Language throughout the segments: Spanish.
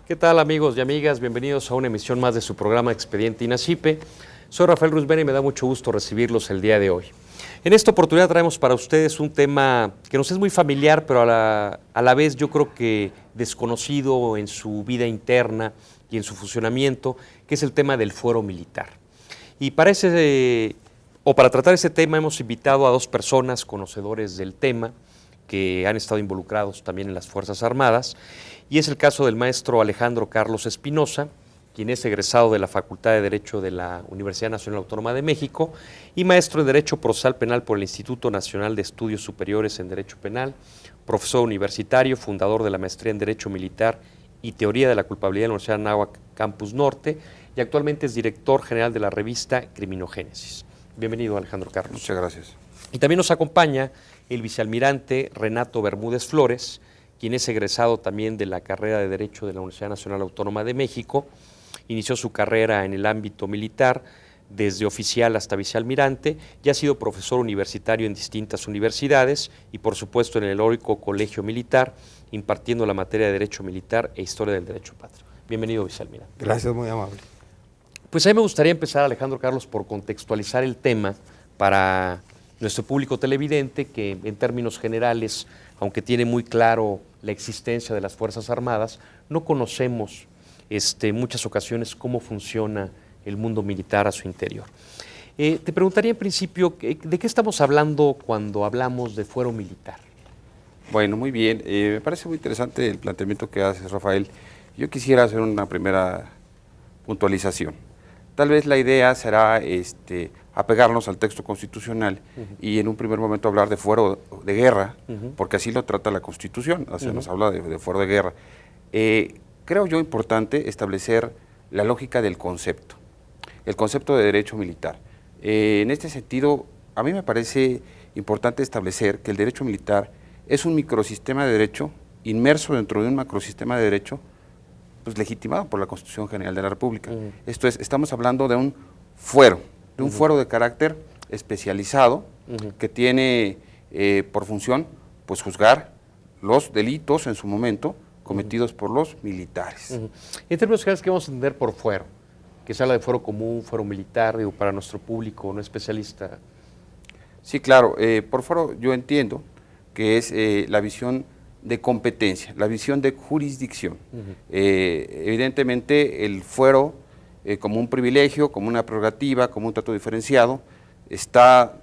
¿Qué tal, amigos y amigas? Bienvenidos a una emisión más de su programa Expediente INACYPE. Soy Rafael Rusbena y me da mucho gusto recibirlos el día de hoy. En esta oportunidad traemos para ustedes un tema que nos es muy familiar, pero a la vez yo creo que desconocido en su vida interna y en su funcionamiento, que es el tema del fuero militar. Y para tratar ese tema hemos invitado a dos personas conocedores del tema, que han estado involucrados también en las Fuerzas Armadas, y es el caso del maestro Alejandro Carlos Espinosa, quien es egresado de la Facultad de Derecho de la Universidad Nacional Autónoma de México y maestro de Derecho Procesal Penal por el Instituto Nacional de Estudios Superiores en Derecho Penal, profesor universitario, fundador de la maestría en Derecho Militar y Teoría de la Culpabilidad de la Universidad Anáhuac Campus Norte, y actualmente es director general de la revista Criminogénesis. Bienvenido, Alejandro Carlos. Muchas gracias. Y también nos acompaña el vicealmirante Renato Bermúdez Flores, quien es egresado también de la carrera de Derecho de la Universidad Nacional Autónoma de México. Inició su carrera en el ámbito militar, desde oficial hasta vicealmirante, y ha sido profesor universitario en distintas universidades y, por supuesto, en el heroico Colegio Militar, impartiendo la materia de Derecho Militar e Historia del Derecho Patrio. Bienvenido, vicealmirante. Gracias, muy amable. Pues a mí me gustaría empezar, Alejandro Carlos, por contextualizar el tema para nuestro público televidente, que en términos generales, aunque tiene muy claro la existencia de las Fuerzas Armadas, no conocemos muchas ocasiones cómo funciona el mundo militar a su interior. Te preguntaría en principio, ¿de qué estamos hablando cuando hablamos de fuero militar? Bueno, muy bien. Me parece muy interesante el planteamiento que haces, Rafael. Yo quisiera hacer una primera puntualización. Tal vez la idea será apegarnos al texto constitucional y en un primer momento hablar de fuero de guerra, porque así lo trata la Constitución, o sea, nos habla de fuero de guerra. Creo yo importante establecer la lógica del concepto, el concepto de derecho militar. En este sentido, a mí me parece importante establecer que el derecho militar es un microsistema de derecho inmerso dentro de un macrosistema de derecho, pues legitimado por la Constitución General de la República. Esto es, estamos hablando de un fuero de carácter especializado que tiene por función pues juzgar los delitos en su momento cometidos por los militares. En términos generales, ¿qué vamos a entender por fuero? Que se habla de fuero común, fuero militar, digo, para nuestro público no especialista. Sí, claro, por fuero yo entiendo que es la visión de competencia, la visión de jurisdicción. Evidentemente el fuero como un privilegio, como una prerrogativa, como un trato diferenciado, está,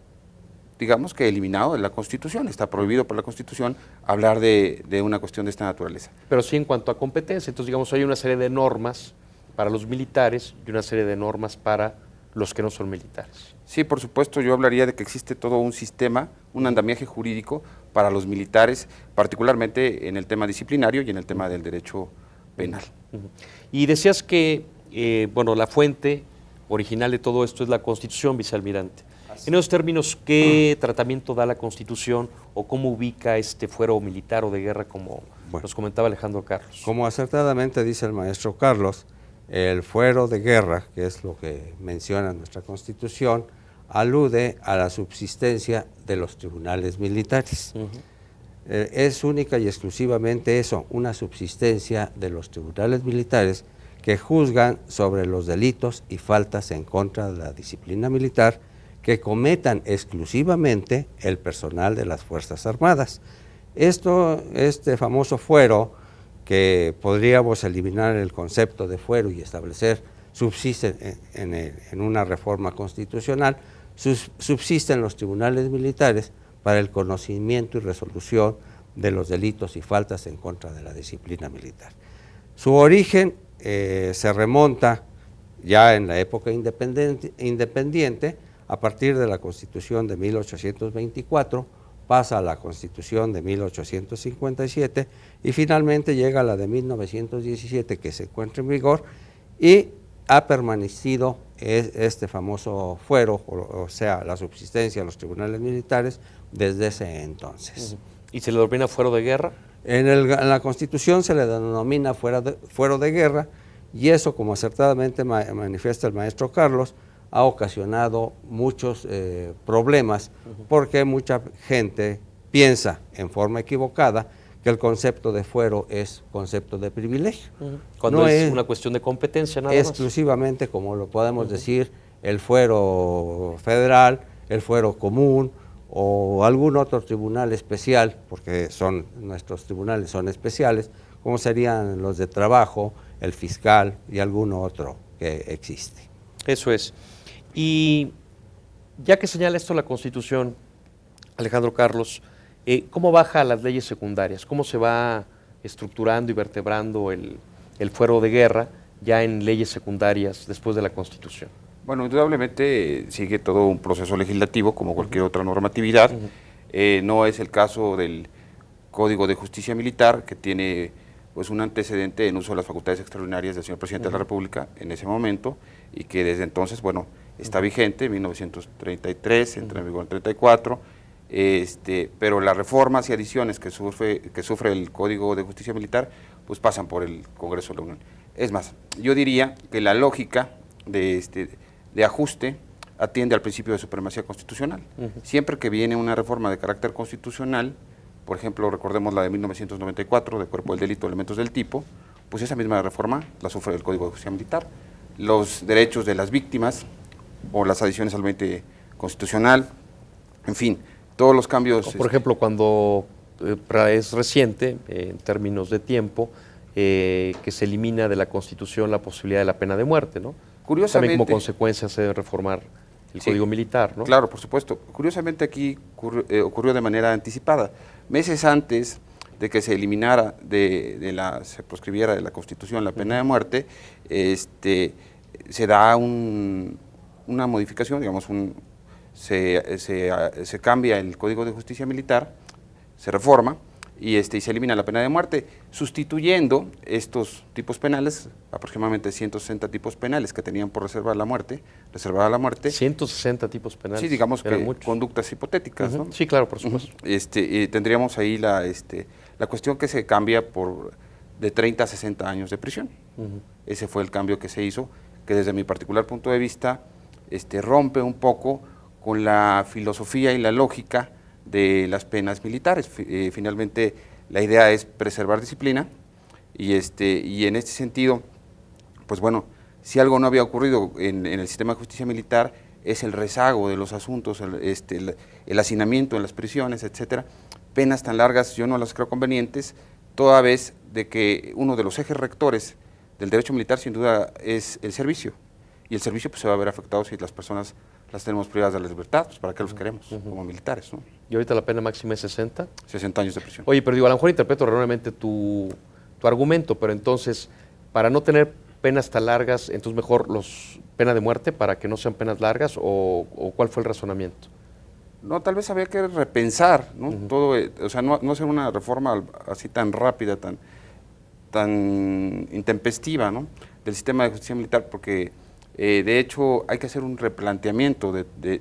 digamos que eliminado de la Constitución, está prohibido por la Constitución hablar de una cuestión de esta naturaleza. Pero sí en cuanto a competencia, entonces digamos hay una serie de normas para los militares y una serie de normas para los que no son militares. Sí, por supuesto, yo hablaría de que existe todo un sistema, un andamiaje jurídico para los militares, particularmente en el tema disciplinario y en el tema del derecho penal. Y decías que, la fuente original de todo esto es la Constitución, vicealmirante. En esos términos, ¿qué tratamiento da la Constitución o cómo ubica este fuero militar o de guerra, como nos comentaba Alejandro Carlos? Como acertadamente dice el maestro Carlos, el fuero de guerra, que es lo que menciona nuestra Constitución, alude a la subsistencia de los tribunales militares. Es única y exclusivamente eso, una subsistencia de los tribunales militares que juzgan sobre los delitos y faltas en contra de la disciplina militar que cometan exclusivamente el personal de las Fuerzas Armadas. Este famoso fuero, que podríamos eliminar el concepto de fuero y establecer, subsiste en una reforma constitucional, subsisten los tribunales militares para el conocimiento y resolución de los delitos y faltas en contra de la disciplina militar. Su origen se remonta ya en la época independiente, a partir de la Constitución de 1824, pasa a la Constitución de 1857 y finalmente llega a la de 1917, que se encuentra en vigor, y ha permanecido este famoso fuero, o sea, la subsistencia de los tribunales militares desde ese entonces. ¿Y se le denomina fuero de guerra? En la Constitución se le denomina fuero de guerra, y eso, como acertadamente manifiesta el maestro Carlos, ha ocasionado muchos problemas, porque mucha gente piensa en forma equivocada que el concepto de fuero es concepto de privilegio. Cuando No es una cuestión de competencia nada más. Exclusivamente, como lo podemos decir, el fuero federal, el fuero común o algún otro tribunal especial, porque nuestros tribunales son especiales, como serían los de trabajo, el fiscal y alguno otro que existe. Eso es. Y ya que señala esto la Constitución, Alejandro Carlos, ¿cómo baja a las leyes secundarias? ¿Cómo se va estructurando y vertebrando el fuero de guerra ya en leyes secundarias después de la Constitución? Bueno, indudablemente sigue todo un proceso legislativo como cualquier otra normatividad. No es el caso del Código de Justicia Militar, que tiene pues un antecedente en uso de las facultades extraordinarias del señor Presidente de la República en ese momento, y que desde entonces, bueno, está vigente, en 1933, entra en vigor en 34, pero las reformas y adiciones que sufre el Código de Justicia Militar, pues pasan por el Congreso de la Unión. Es más, yo diría que la lógica de ajuste atiende al principio de supremacía constitucional. Siempre que viene una reforma de carácter constitucional, por ejemplo, recordemos la de 1994, de Cuerpo del Delito, Elementos del Tipo, pues esa misma reforma la sufre el Código de Justicia Militar. Los derechos de las víctimas o las adiciones al 20 constitucional, en fin, todos los cambios. Por ejemplo, cuando es reciente, en términos de tiempo, que se elimina de la Constitución la posibilidad de la pena de muerte, ¿no? Curiosamente, también como consecuencia se debe reformar el Código Militar, ¿no? Claro, por supuesto. Curiosamente aquí ocurrió de manera anticipada. Meses antes de que se eliminara, se proscribiera de la Constitución la pena de muerte, se da una modificación, digamos, se cambia el Código de Justicia Militar, se reforma y se elimina la pena de muerte, sustituyendo estos tipos penales, aproximadamente 160 tipos penales que tenían por reservada la muerte. 160 tipos penales. Sí, digamos que muchos. Conductas hipotéticas, ¿no? Sí, claro, por supuesto. Tendríamos ahí la cuestión que se cambia de 30 a 60 años de prisión. Ese fue el cambio que se hizo, que desde mi particular punto de vista rompe un poco con la filosofía y la lógica de las penas militares. Finalmente la idea es preservar disciplina y en este sentido, pues bueno, si algo no había ocurrido en el sistema de justicia militar es el rezago de los asuntos, el hacinamiento en las prisiones, etcétera. Penas tan largas yo no las creo convenientes, toda vez de que uno de los ejes rectores del derecho militar sin duda es el servicio, y el servicio pues se va a ver afectado si las personas las tenemos privadas de la libertad, pues para qué los queremos como militares, ¿no? ¿Y ahorita la pena máxima es 60? 60 años de prisión. Oye, pero digo, a lo mejor interpreto erróneamente tu argumento, pero entonces, para no tener penas tan largas, entonces mejor pena de muerte para que no sean penas largas, o ¿cuál fue el razonamiento? No, tal vez había que repensar, ¿no? Todo, o sea, no hacer una reforma así tan rápida, tan intempestiva, ¿no? Del sistema de justicia militar, porque de hecho hay que hacer un replanteamiento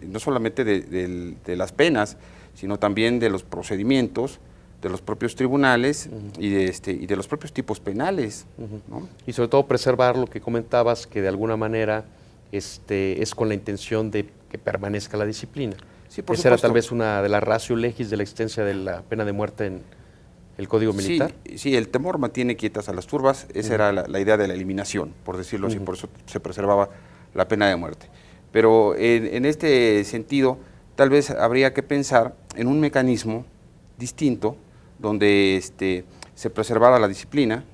no solamente de las penas, sino también de los procedimientos, de los propios tribunales y de los propios tipos penales, ¿no? Y sobre todo preservar lo que comentabas, que de alguna manera es con la intención de que permanezca la disciplina. Sí, por Esa era supuesto. tal vez una de las ratio legis de la existencia de la pena de muerte en el Código Militar. Sí, el temor mantiene quietas a las turbas, esa era la idea de la eliminación, por decirlo así, por eso se preservaba la pena de muerte. Pero en este sentido, tal vez habría que pensar en un mecanismo distinto, donde se preservara la disciplina,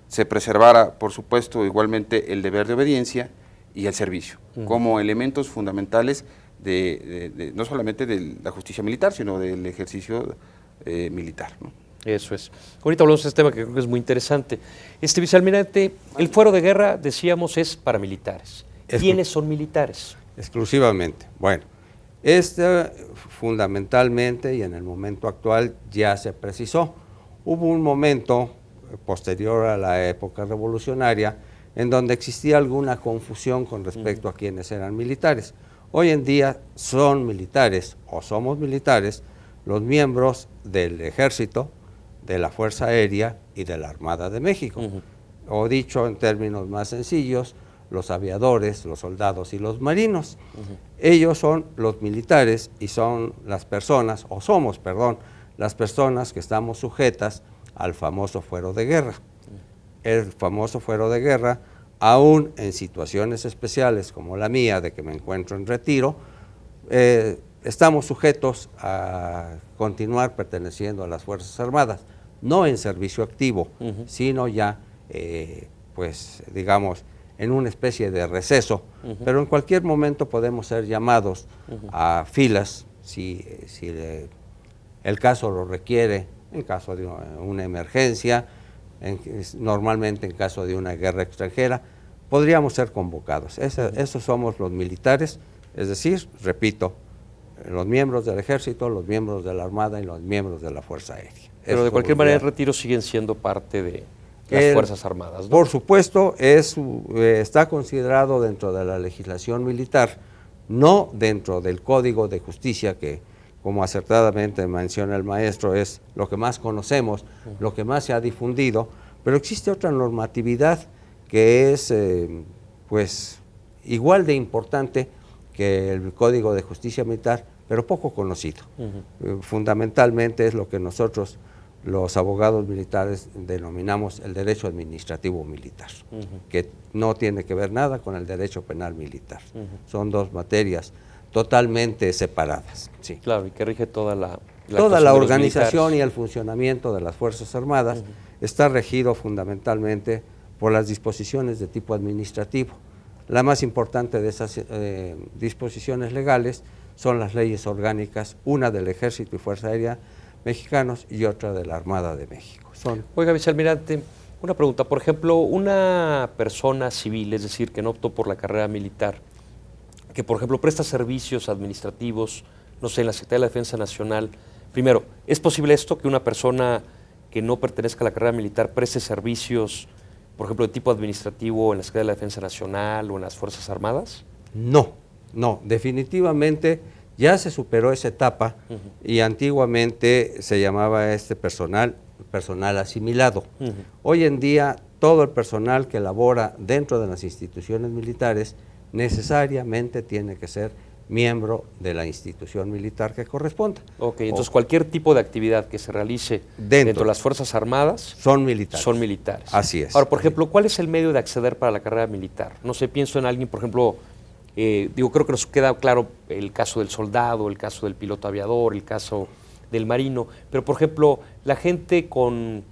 se preservara, por supuesto, igualmente el deber de obediencia y el servicio, como elementos fundamentales no solamente de la justicia militar, sino del ejercicio militar, ¿no? Eso es. Ahorita hablamos de este tema que creo que es muy interesante. Vicealmirante, el fuero de guerra, decíamos, es para militares. ¿Quiénes son militares? Exclusivamente. Bueno, fundamentalmente y en el momento actual ya se precisó. Hubo un momento posterior a la época revolucionaria en donde existía alguna confusión con respecto a quiénes eran militares. Hoy en día son militares o somos militares los miembros del Ejército, de la Fuerza Aérea y de la Armada de México. O dicho en términos más sencillos, los aviadores, los soldados y los marinos. Ellos son los militares y son las personas, o somos, perdón, las personas que estamos sujetas al famoso fuero de guerra. El famoso fuero de guerra, aún en situaciones especiales como la mía, de que me encuentro en retiro, estamos sujetos a continuar perteneciendo a las Fuerzas Armadas, no en servicio activo, sino ya, pues digamos, en una especie de receso, pero en cualquier momento podemos ser llamados a filas si el caso lo requiere, en caso de una emergencia, normalmente en caso de una guerra extranjera, podríamos ser convocados. Esos somos los militares, es decir, repito, los miembros del Ejército, los miembros de la Armada y los miembros de la Fuerza Aérea. Pero de cualquier manera el retiro siguen siendo parte de las Fuerzas Armadas, ¿no? Por supuesto, está considerado dentro de la legislación militar, no dentro del Código de Justicia, que como acertadamente menciona el maestro, es lo que más conocemos, lo que más se ha difundido, pero existe otra normatividad que es pues igual de importante que el Código de Justicia Militar, pero poco conocido. Fundamentalmente es lo que nosotros, los abogados militares, denominamos el derecho administrativo militar, que no tiene que ver nada con el derecho penal militar. Son dos materias totalmente separadas. Sí. Claro, y que rige toda la organización y el funcionamiento de las Fuerzas Armadas está regido fundamentalmente por las disposiciones de tipo administrativo. La más importante de esas disposiciones legales son las leyes orgánicas, una del Ejército y Fuerza Aérea mexicanos y otra de la Armada de México. Oiga, vicealmirante, una pregunta. Por ejemplo, una persona civil, es decir, que no optó por la carrera militar, que por ejemplo presta servicios administrativos, no sé, en la Secretaría de la Defensa Nacional. Primero, ¿es posible esto, que una persona que no pertenezca a la carrera militar preste servicios, por ejemplo, de tipo administrativo en la Secretaría de la Defensa Nacional o en las Fuerzas Armadas? No, definitivamente ya se superó esa etapa y antiguamente se llamaba este personal asimilado. Hoy en día todo el personal que labora dentro de las instituciones militares necesariamente tiene que ser miembro de la institución militar que corresponda. Ok, entonces cualquier tipo de actividad que se realice dentro de las Fuerzas Armadas son militares. Son militares. Así es. Ahora, por ejemplo, ¿cuál es el medio de acceder para la carrera militar? No sé, pienso en alguien, por ejemplo, creo que nos queda claro el caso del soldado, el caso del piloto aviador, el caso del marino, pero por ejemplo, la gente con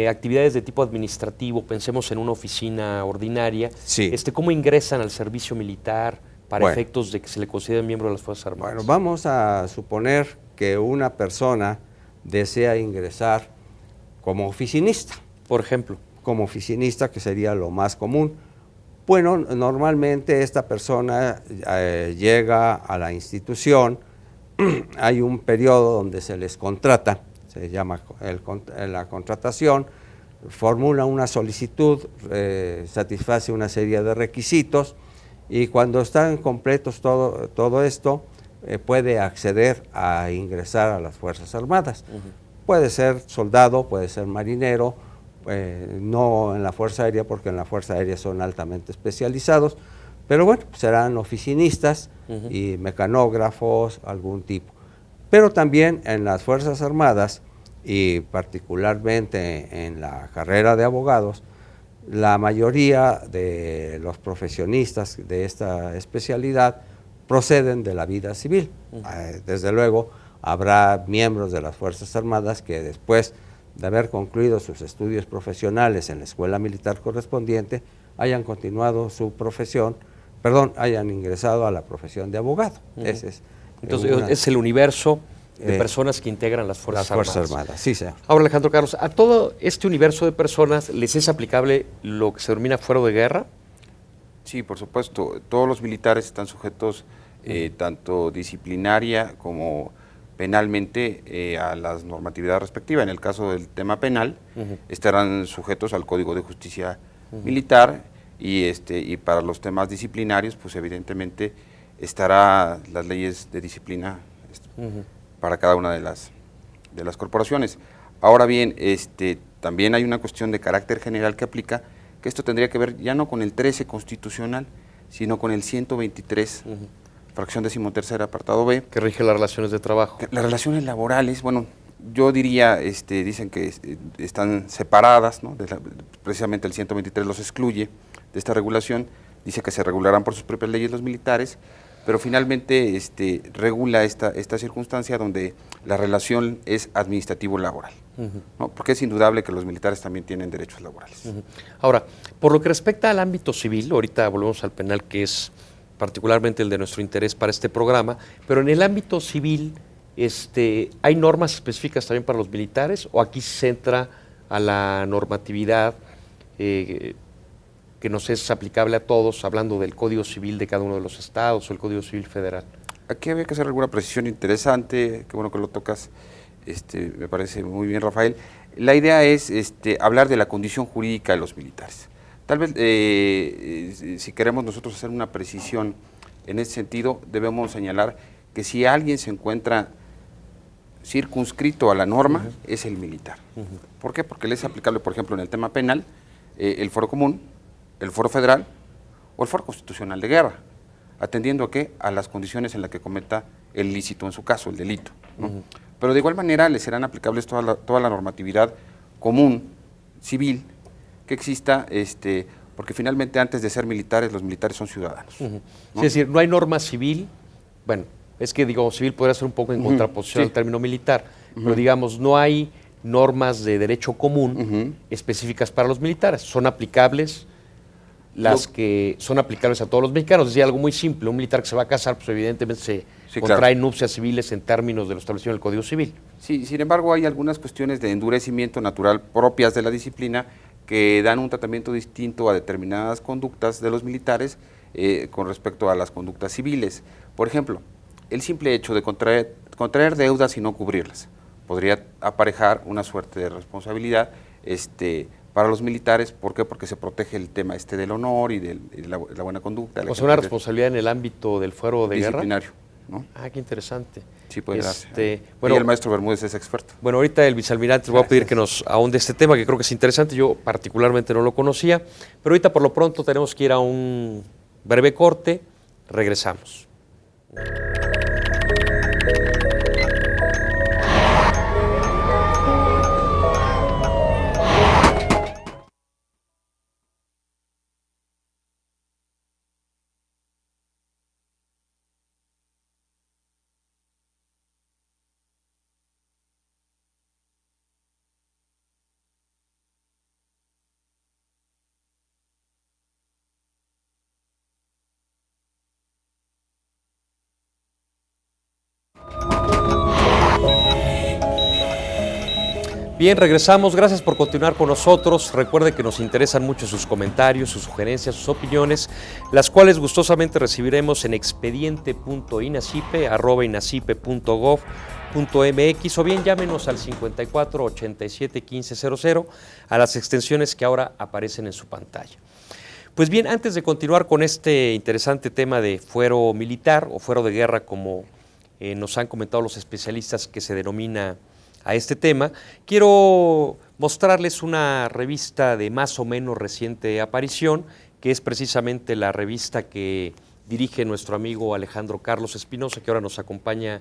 actividades de tipo administrativo, pensemos en una oficina ordinaria, sí. ¿Cómo ingresan al servicio militar para efectos de que se le considere miembro de las Fuerzas Armadas? Bueno, vamos a suponer que una persona desea ingresar como oficinista. Por ejemplo. Como oficinista, que sería lo más común. Bueno, normalmente esta persona llega a la institución, hay un periodo donde se les contrata, se llama la contratación, formula una solicitud, satisface una serie de requisitos y cuando están completos todo esto, puede acceder a ingresar a las Fuerzas Armadas. Puede ser soldado, puede ser marinero, no en la Fuerza Aérea, porque en la Fuerza Aérea son altamente especializados, pero bueno, serán oficinistas y mecanógrafos, algún tipo. Pero también en las Fuerzas Armadas, y particularmente en la carrera de abogados, la mayoría de los profesionistas de esta especialidad proceden de la vida civil. Desde luego, habrá miembros de las Fuerzas Armadas que después de haber concluido sus estudios profesionales en la escuela militar correspondiente, hayan continuado su profesión, hayan ingresado a la profesión de abogado. Entonces, es el universo de personas que integran las Fuerzas Armadas. Sí, señor. Ahora, Alejandro Carlos, ¿a todo este universo de personas les es aplicable lo que se denomina fuero de guerra? Sí, por supuesto. Todos los militares están sujetos tanto disciplinaria como penalmente a las normatividades respectivas. En el caso del tema penal, estarán sujetos al Código de Justicia Militar y para los temas disciplinarios, pues evidentemente estará las leyes de disciplina para cada una de las corporaciones. Ahora bien, también hay una cuestión de carácter general que aplica, que esto tendría que ver ya no con el 13 constitucional, sino con el 123 fracción 13ª, apartado B. Que rige las relaciones de trabajo. Las relaciones laborales, bueno, yo diría, dicen que están separadas, ¿no? Precisamente el 123 los excluye de esta regulación, dice que se regularán por sus propias leyes los militares, pero finalmente regula esta circunstancia donde la relación es administrativo-laboral, ¿no? Porque es indudable que los militares también tienen derechos laborales. Ahora, por lo que respecta al ámbito civil, ahorita volvemos al penal, que es particularmente el de nuestro interés para este programa, pero en el ámbito civil, ¿hay normas específicas también para los militares o aquí se centra a la normatividad que nos es aplicable a todos, hablando del Código Civil de cada uno de los estados o el Código Civil Federal? Aquí había que hacer alguna precisión interesante, qué bueno que lo tocas, me parece muy bien, Rafael. La idea es hablar de la condición jurídica de los militares. Tal vez, si queremos nosotros hacer una precisión en ese sentido, debemos señalar que si alguien se encuentra circunscrito a la norma, es el militar. ¿Por qué? Porque le es aplicable, por ejemplo, en el tema penal, el fuero común, el fuero federal o el fuero constitucional de guerra, atendiendo a qué, a las condiciones en las que cometa el ilícito, en su caso, el delito, ¿no? Pero de igual manera le serán aplicables toda la normatividad común, civil, que exista, porque finalmente antes de ser militares, los militares son ciudadanos. ¿No? Es decir, no hay norma civil, bueno, es que digo, civil podría ser un poco en contraposición al término militar, pero digamos, no hay normas de derecho común específicas para los militares, son aplicables las que son aplicables a todos los mexicanos. Es decir, algo muy simple, un militar que se va a casar, pues evidentemente se contrae nupcias civiles en términos de lo establecido en el Código Civil. Sí, sin embargo, hay algunas cuestiones de endurecimiento natural propias de la disciplina que dan un tratamiento distinto a determinadas conductas de los militares con respecto a las conductas civiles. Por ejemplo, el simple hecho de contraer deudas y no cubrirlas podría aparejar una suerte de responsabilidad para los militares. ¿Por qué? Porque se protege el tema del honor y de la buena conducta. O sea, una responsabilidad en el ámbito del fuero de guerra. Disciplinario, ¿no? Ah, qué interesante. Sí, puede darse. Bueno, y el maestro Bermúdez es experto. Bueno, ahorita el vicealmirante les voy a pedir que nos ahonde este tema, que creo que es interesante. Yo particularmente no lo conocía, pero ahorita por lo pronto tenemos que ir a un breve corte. Regresamos. Bien, regresamos. Gracias por continuar con nosotros. Recuerde que nos interesan mucho sus comentarios, sus sugerencias, sus opiniones, las cuales gustosamente recibiremos en expediente.inacipe@inacipe.gov.mx o bien llámenos al 54 87 15 00 a las extensiones que ahora aparecen en su pantalla. Pues bien, antes de continuar con este interesante tema de fuero militar o fuero de guerra, como nos han comentado los especialistas que se denomina a este tema, quiero mostrarles una revista de más o menos reciente aparición, que es precisamente la revista que dirige nuestro amigo Alejandro Carlos Espinosa, que ahora nos acompaña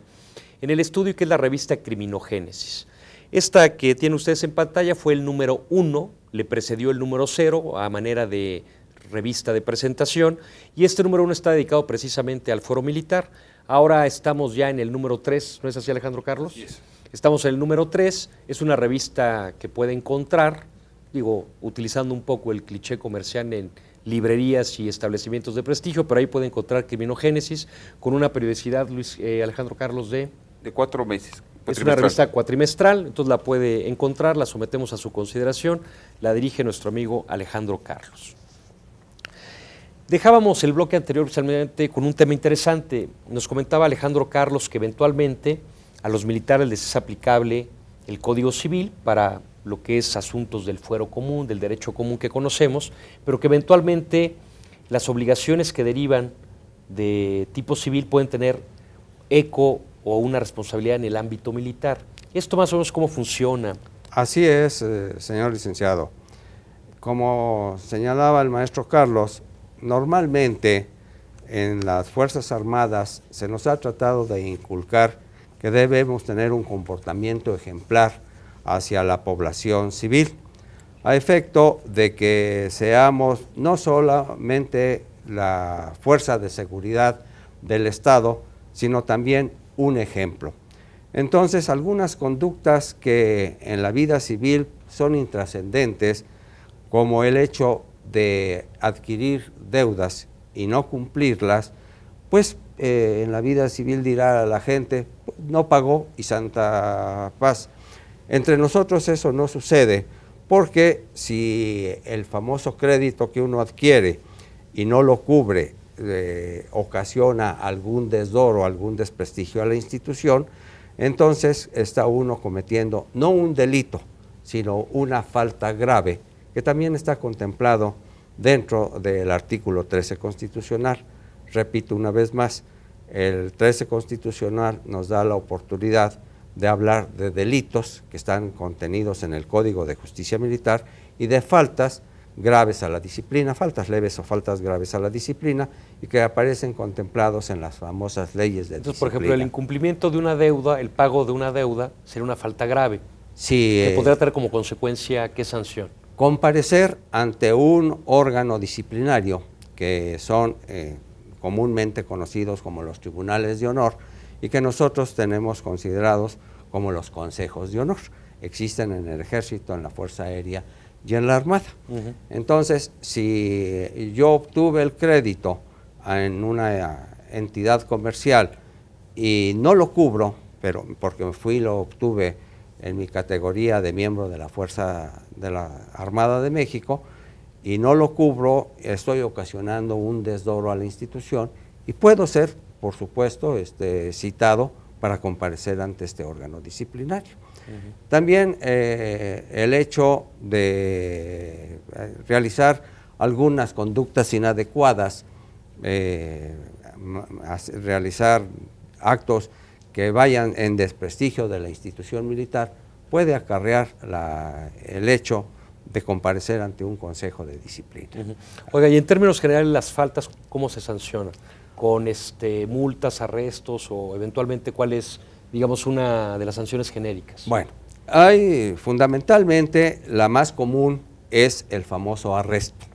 en el estudio, y que es la revista Criminogénesis. Esta que tienen ustedes en pantalla fue el número 1, le precedió el número 0 a manera de revista de presentación, y este número 1 está dedicado precisamente al fuero militar. Ahora estamos ya en el número 3, ¿no es así, Alejandro Carlos? Yes. Estamos en el número 3, es una revista que puede encontrar, digo, utilizando un poco el cliché comercial, en librerías y establecimientos de prestigio, pero ahí puede encontrar Criminogénesis con una periodicidad, Alejandro Carlos, de 4 meses. Es una revista cuatrimestral, entonces la puede encontrar, la sometemos a su consideración, la dirige nuestro amigo Alejandro Carlos. Dejábamos el bloque anterior precisamente con un tema interesante. Nos comentaba Alejandro Carlos que eventualmente a los militares les es aplicable el Código Civil para lo que es asuntos del fuero común, del derecho común que conocemos, pero que eventualmente las obligaciones que derivan de tipo civil pueden tener eco o una responsabilidad en el ámbito militar. ¿Esto más o menos cómo funciona? Así es, señor licenciado. Como señalaba el maestro Carlos, normalmente en las Fuerzas Armadas se nos ha tratado de inculcar que debemos tener un comportamiento ejemplar hacia la población civil, a efecto de que seamos no solamente la fuerza de seguridad del Estado, sino también un ejemplo. Entonces, algunas conductas que en la vida civil son intrascendentes, como el hecho de adquirir deudas y no cumplirlas, pues en la vida civil dirá a la gente, no pagó y santa paz. Entre nosotros eso no sucede, porque si el famoso crédito que uno adquiere y no lo cubre, ocasiona algún desdoro, algún desprestigio a la institución, entonces está uno cometiendo no un delito, sino una falta grave, que también está contemplado dentro del artículo 13 constitucional. Repito una vez más, el 13 constitucional nos da la oportunidad de hablar de delitos que están contenidos en el Código de Justicia Militar y de faltas graves a la disciplina, faltas leves o faltas graves a la disciplina, y que aparecen contemplados en las famosas leyes de Entonces, disciplina. por ejemplo, el incumplimiento de una deuda, el pago de una deuda, sería una falta grave, Sí, que podría tener como consecuencia, ¿qué sanción? comparecer ante un órgano disciplinario, que son comúnmente conocidos como los tribunales de honor, y que nosotros tenemos considerados como los consejos de honor. Existen en el Ejército, en la Fuerza Aérea y en la Armada. Entonces, si yo obtuve el crédito en una entidad comercial y no lo cubro, pero porque lo obtuve en mi categoría de miembro de la Fuerza de la Armada de México, y no lo cubro, estoy ocasionando un desdoro a la institución y puedo ser, por supuesto, citado para comparecer ante este órgano disciplinario. También el hecho de realizar algunas conductas inadecuadas, realizar actos que vayan en desprestigio de la institución militar, puede acarrear el hecho de comparecer ante un consejo de disciplina. Oiga, y en términos generales, las faltas, ¿cómo se sancionan? ¿Con multas, arrestos o eventualmente cuál es, digamos, una de las sanciones genéricas? Bueno, hay fundamentalmente la más común es el famoso arresto,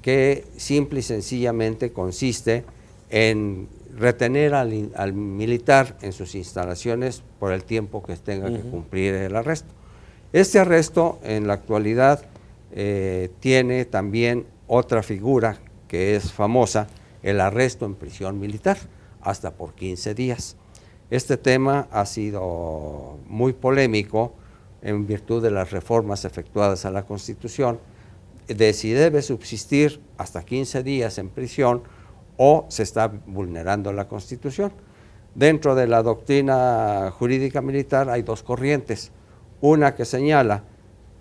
que simple y sencillamente consiste en retener al militar en sus instalaciones por el tiempo que tenga que cumplir el arresto. Este arresto en la actualidad tiene también otra figura que es famosa, el arresto en prisión militar, hasta por 15 días. Este tema ha sido muy polémico en virtud de las reformas efectuadas a la Constitución, de si debe subsistir hasta 15 días en prisión o se está vulnerando la Constitución. Dentro de la doctrina jurídica militar hay dos corrientes, una que señala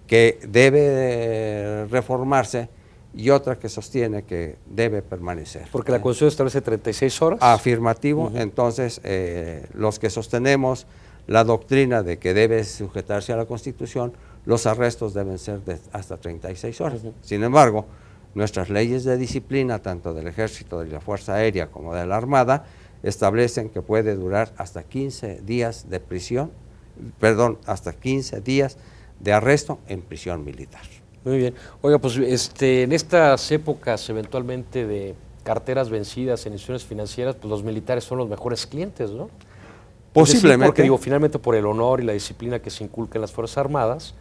que debe reformarse y otra que sostiene que debe permanecer. Porque la Constitución establece 36 horas. Afirmativo, entonces los que sostenemos la doctrina de que debe sujetarse a la Constitución, los arrestos deben ser de hasta 36 horas. Sin embargo, nuestras leyes de disciplina, tanto del Ejército, de la Fuerza Aérea como de la Armada, establecen que puede durar hasta 15 días de prisión, hasta 15 días de arresto en prisión militar. Muy bien. Oiga, pues en estas épocas eventualmente de carteras vencidas en instituciones financieras, pues los militares son los mejores clientes, ¿no? Posiblemente. Es decir, porque digo, finalmente por el honor y la disciplina que se inculca en las Fuerzas Armadas,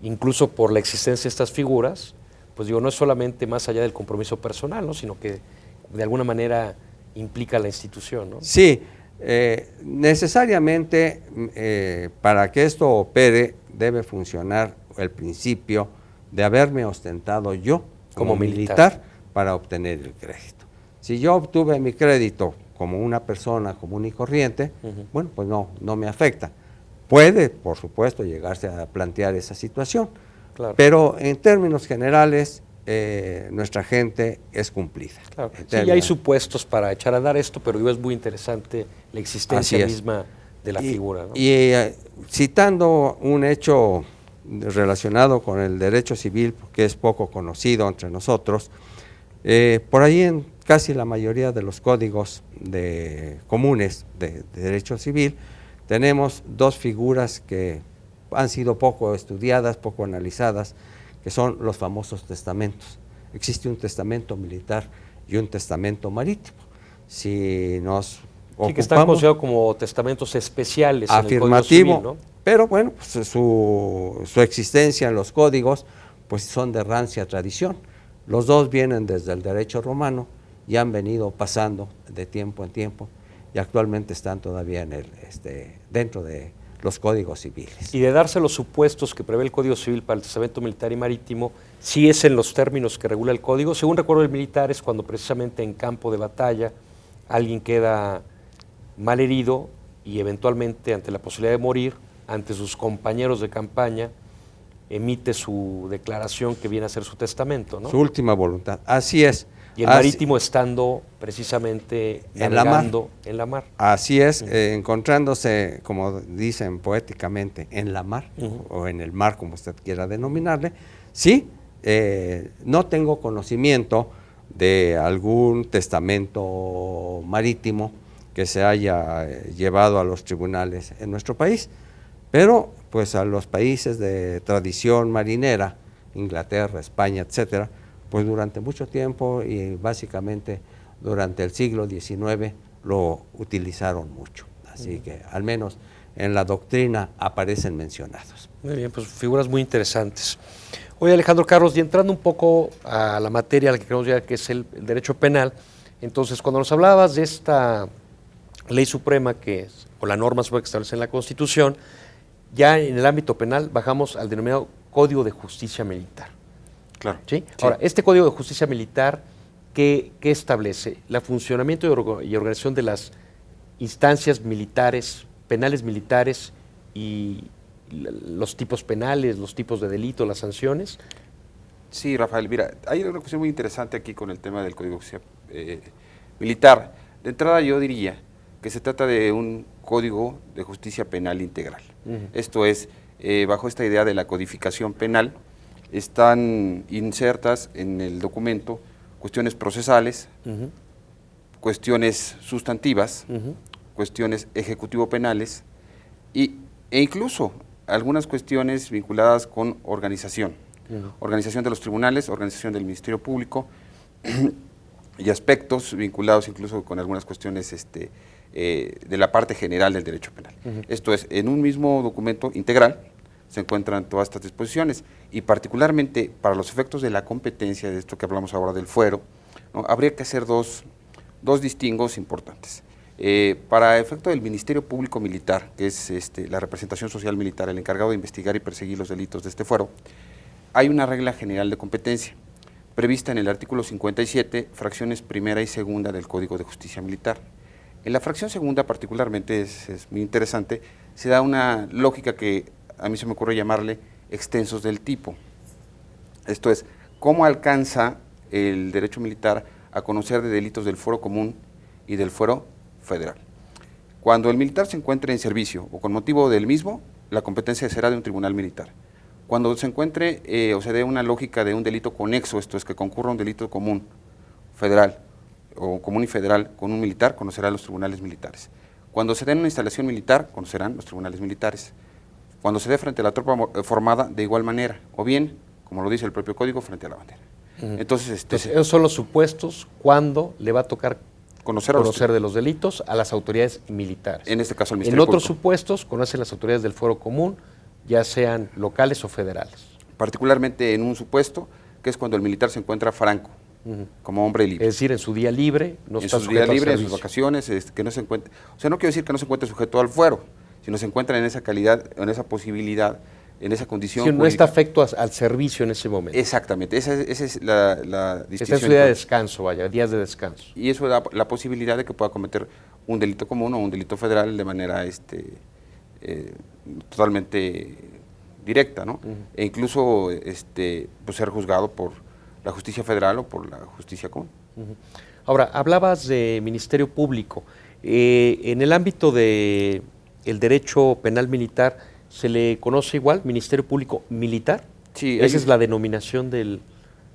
incluso por la existencia de estas figuras, pues digo, no es solamente más allá del compromiso personal, ¿no? Sino que de alguna manera implica la institución, ¿no? Sí, necesariamente para que esto opere debe funcionar el principio de haberme ostentado yo como militar para obtener el crédito. Si yo obtuve mi crédito como una persona común y corriente, bueno, pues no me afecta. Puede, por supuesto, llegarse a plantear esa situación, claro, pero en términos generales nuestra gente es cumplida. Claro. Sí, hay supuestos para echar a andar esto, pero digo, es muy interesante la existencia misma de la figura, ¿no? Y citando un hecho relacionado con el derecho civil, que es poco conocido entre nosotros, por ahí en casi la mayoría de los códigos comunes de derecho civil tenemos dos figuras que han sido poco estudiadas, poco analizadas, que son los famosos testamentos. Existe un testamento militar y un testamento marítimo. Si nos Sí, que están considerados como testamentos especiales en el Código afirmativo, Civil, ¿no? pero bueno, pues su existencia en los códigos pues son de rancia tradición. Los dos vienen desde el derecho romano y han venido pasando de tiempo en tiempo y actualmente están todavía en dentro de los códigos civiles. Y de darse los supuestos que prevé el Código Civil para el testamento militar y marítimo, sí es en los términos que regula el Código. Según recuerdo, el militar es cuando precisamente en campo de batalla alguien queda mal herido y eventualmente ante la posibilidad de morir, ante sus compañeros de campaña, emite su declaración que viene a ser su testamento, ¿no? Su última voluntad, así es. Y el marítimo estando precisamente navegando en la mar. Así es, encontrándose, como dicen poéticamente, en la mar, o en el mar, como usted quiera denominarle. Sí, no tengo conocimiento de algún testamento marítimo que se haya llevado a los tribunales en nuestro país, pero pues a los países de tradición marinera, Inglaterra, España, etcétera, pues durante mucho tiempo y básicamente durante el siglo XIX lo utilizaron mucho. Así que al menos en la doctrina aparecen mencionados. Muy bien, pues figuras muy interesantes. Oye, Alejandro Carlos, y entrando un poco a la materia a la que queremos llegar, que es el derecho penal, entonces cuando nos hablabas de esta ley suprema o la norma suprema que establece en la Constitución, ya en el ámbito penal bajamos al denominado Código de Justicia Militar. Claro. ¿Sí? Sí. Ahora, este Código de Justicia Militar, ¿qué establece? El funcionamiento y organización de las instancias militares, penales militares y los tipos penales, los tipos de delito, las sanciones. Sí, Rafael, mira, hay una cuestión muy interesante aquí con el tema del Código Militar. De entrada yo diría que se trata de un Código de Justicia Penal integral. Esto es, bajo esta idea de la codificación penal, están insertas en el documento cuestiones procesales, cuestiones sustantivas, cuestiones ejecutivo-penales e incluso algunas cuestiones vinculadas con organización. Organización de los tribunales, organización del Ministerio Público y aspectos vinculados incluso con algunas cuestiones de la parte general del derecho penal. Esto es, en un mismo documento integral se encuentran todas estas disposiciones y particularmente para los efectos de la competencia, de esto que hablamos ahora del fuero, ¿no? Habría que hacer dos distingos importantes. Para efecto del Ministerio Público Militar, que es la representación social militar, el encargado de investigar y perseguir los delitos de este fuero, hay una regla general de competencia prevista en el artículo 57, fracciones primera y segunda del Código de Justicia Militar. En la fracción segunda particularmente, es muy interesante, se da una lógica que a mí se me ocurre llamarle extensos del tipo. Esto es, cómo alcanza el derecho militar a conocer de delitos del fuero común y del fuero federal. Cuando el militar se encuentre en servicio o con motivo del mismo, la competencia será de un tribunal militar. Cuando se encuentre o se dé una lógica de un delito conexo, esto es que concurra un delito común federal o común y federal con un militar, conocerá los tribunales militares. Cuando se dé en una instalación militar, conocerán los tribunales militares. Cuando se dé frente a la tropa formada, de igual manera, o bien, como lo dice el propio código, frente a la bandera. Entonces, esos son los supuestos cuando le va a tocar conocer de los delitos a las autoridades militares. En este caso, el Ministerio En otros Público. supuestos, conocen las autoridades del fuero común, ya sean locales o federales. Particularmente en un supuesto, que es cuando el militar se encuentra franco, como hombre libre. Es decir, en su día libre, no en está su sujeto día al libre, en sus servicio. vacaciones, que no se encuentre, o sea, no quiero decir que no se encuentre sujeto al fuero, sino se encuentra en esa calidad, en esa posibilidad, en esa condición. Sí, no está afecto al servicio en ese momento. Exactamente, esa es la distinción. Está en su día de descanso, vaya, días de descanso. Y eso da la posibilidad de que pueda cometer un delito común o un delito federal de manera totalmente directa, ¿no? E incluso pues ser juzgado por la justicia federal o por la justicia común. Ahora, hablabas de Ministerio Público. En el ámbito del derecho penal militar, ¿se le conoce igual, Ministerio Público Militar? Sí, Esa es la denominación del...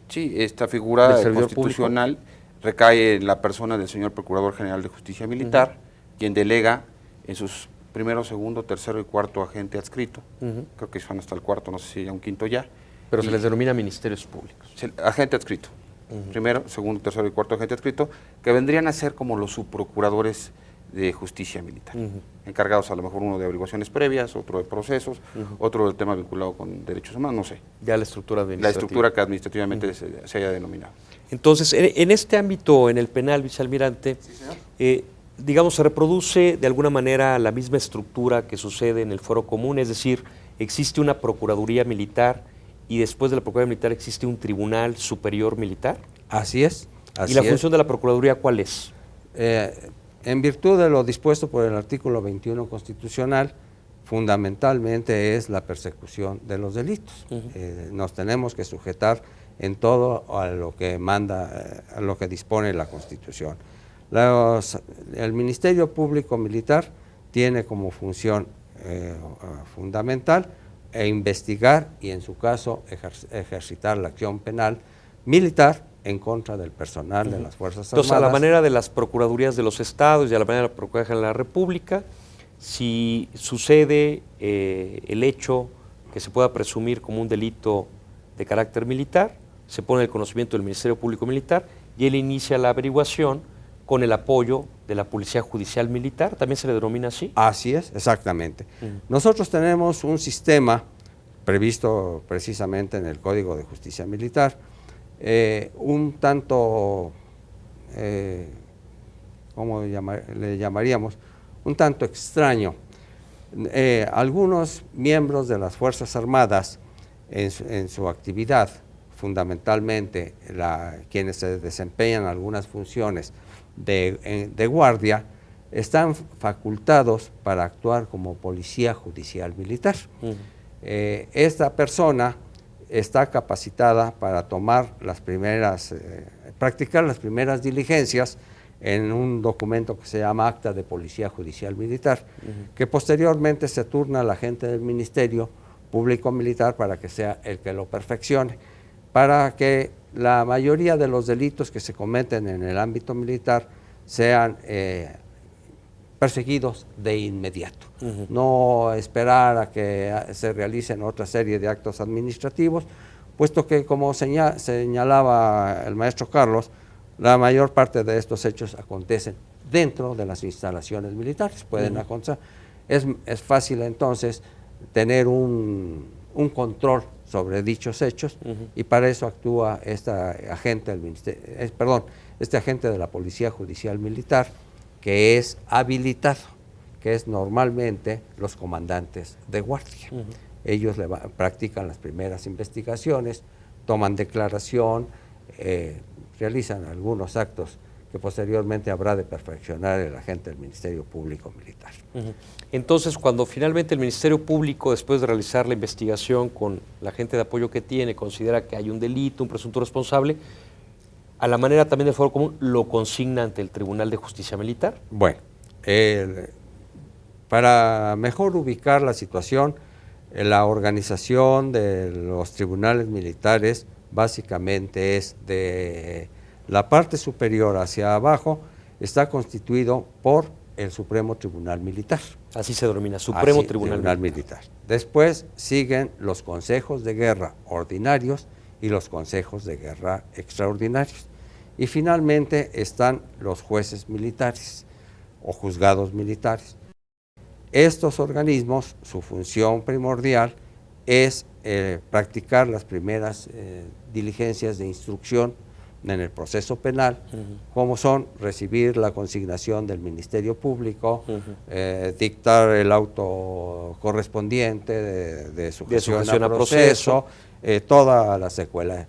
Sí, esta figura ¿del servidor constitucional recae en la persona del señor Procurador General de Justicia Militar, quien delega en sus primero, segundo, tercero y cuarto agente adscrito. Creo que van hasta el cuarto, no sé si hay un quinto ya. Pero se les denomina ministerios públicos. Agente adscrito. Primero, segundo, tercero y cuarto agente adscrito, que vendrían a ser como los subprocuradores de justicia militar, encargados a lo mejor uno de averiguaciones previas, otro de procesos, otro del tema vinculado con derechos humanos, no sé. Ya la estructura administrativa. La estructura que administrativamente se haya denominado. Entonces, en este ámbito, en el penal, vicealmirante, digamos, se reproduce de alguna manera la misma estructura que sucede en el fuero común, es decir, existe una procuraduría militar y después de la procuraduría militar existe un tribunal superior militar. Así es. ¿Y la función de la procuraduría cuál es? En virtud de lo dispuesto por el artículo 21 constitucional, fundamentalmente es la persecución de los delitos. Nos tenemos que sujetar en todo a lo que manda, a lo que dispone la Constitución. El Ministerio Público Militar tiene como función fundamental investigar y, en su caso, ejercitar la acción penal militar en contra del personal de las Fuerzas Armadas. Entonces, a la manera de las procuradurías de los estados y a la manera de la Procuraduría General de la República, si sucede el hecho que se pueda presumir como un delito de carácter militar, se pone el conocimiento del Ministerio Público Militar y él inicia la averiguación con el apoyo de la Policía Judicial Militar, ¿también se le denomina así? Así es, exactamente. Nosotros tenemos un sistema previsto precisamente en el Código de Justicia Militar, un tanto, ¿cómo le llamaríamos? Un tanto extraño. Algunos miembros de las Fuerzas Armadas en su actividad, fundamentalmente quienes se desempeñan algunas funciones de guardia, están facultados para actuar como policía judicial militar. Esta persona está capacitada para tomar practicar las primeras diligencias en un documento que se llama Acta de Policía Judicial Militar, que posteriormente se turna al agente del Ministerio Público Militar para que sea el que lo perfeccione, para que la mayoría de los delitos que se cometen en el ámbito militar sean perseguidos de inmediato, no esperar a que se realicen otra serie de actos administrativos, puesto que, como señalaba el maestro Carlos, la mayor parte de estos hechos acontecen dentro de las instalaciones militares, pueden acontecer. Es fácil entonces tener un control sobre dichos hechos y para eso actúa este agente de la Policía Judicial Militar, que es habilitado, que es normalmente los comandantes de guardia. Ellos practican las primeras investigaciones, toman declaración, realizan algunos actos que posteriormente habrá de perfeccionar el agente del Ministerio Público Militar. Entonces, cuando finalmente el Ministerio Público, después de realizar la investigación con la gente de apoyo que tiene, considera que hay un delito, un presunto responsable, a la manera también del Foro Común, lo consigna ante el Tribunal de Justicia Militar. Bueno, para mejor ubicar la situación, la organización de los tribunales militares básicamente es de la parte superior hacia abajo, está constituido por el Supremo Tribunal Militar. Así se denomina, Supremo Tribunal Militar. Después siguen los consejos de guerra ordinarios y los consejos de guerra extraordinarios. Y finalmente están los jueces militares o juzgados militares. Estos organismos, su función primordial es practicar las primeras diligencias de instrucción en el proceso penal, como son recibir la consignación del Ministerio Público, dictar el auto correspondiente de sujeción a proceso, toda la secuela.